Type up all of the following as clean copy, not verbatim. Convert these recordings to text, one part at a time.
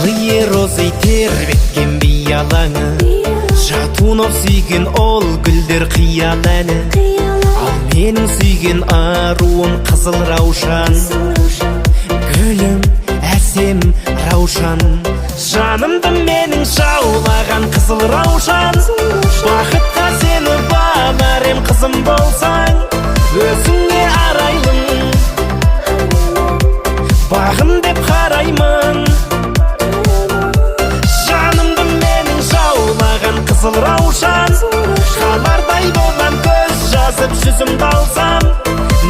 Ие розы тербеткен бей алаңы, жатунов сүйген ол гүлдер қиял әні. Ал менің сүйген аруым қызыл раушан, гүлім әсем раушан. Жанымды менің жаулаған қызыл раушан, бақытқа сені бағар ем қызым болсаң, өзіңе арайлым, бағым деп қараймын. Жанымды менің жаулаған қызыл раушан, қалардай болған көз жазып жүзімді алсам,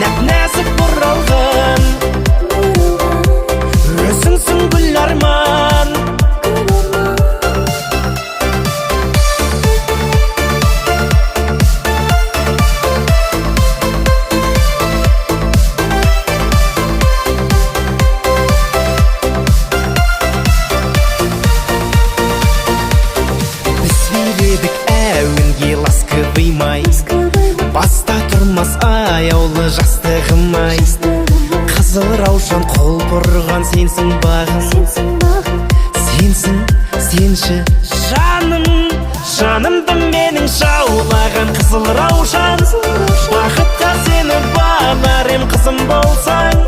нәп-нәзік бұралған, өзіңсің гүл арман. Баста тұрмас аяулы жастығым-ай, қызыл раушан қол бұрған сенсің бағым, сенсің, сенші жаным. Жанымды менің жаулаған қызыл раушан, бақытқа сені бағар ем қызым болсаң,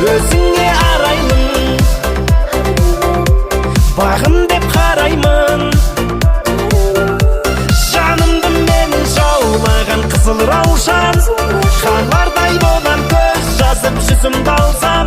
өзіңе арайлым, бағым деп қараймын. Қызыл раушан, қалардай болған көз жазып жүзімді алсам,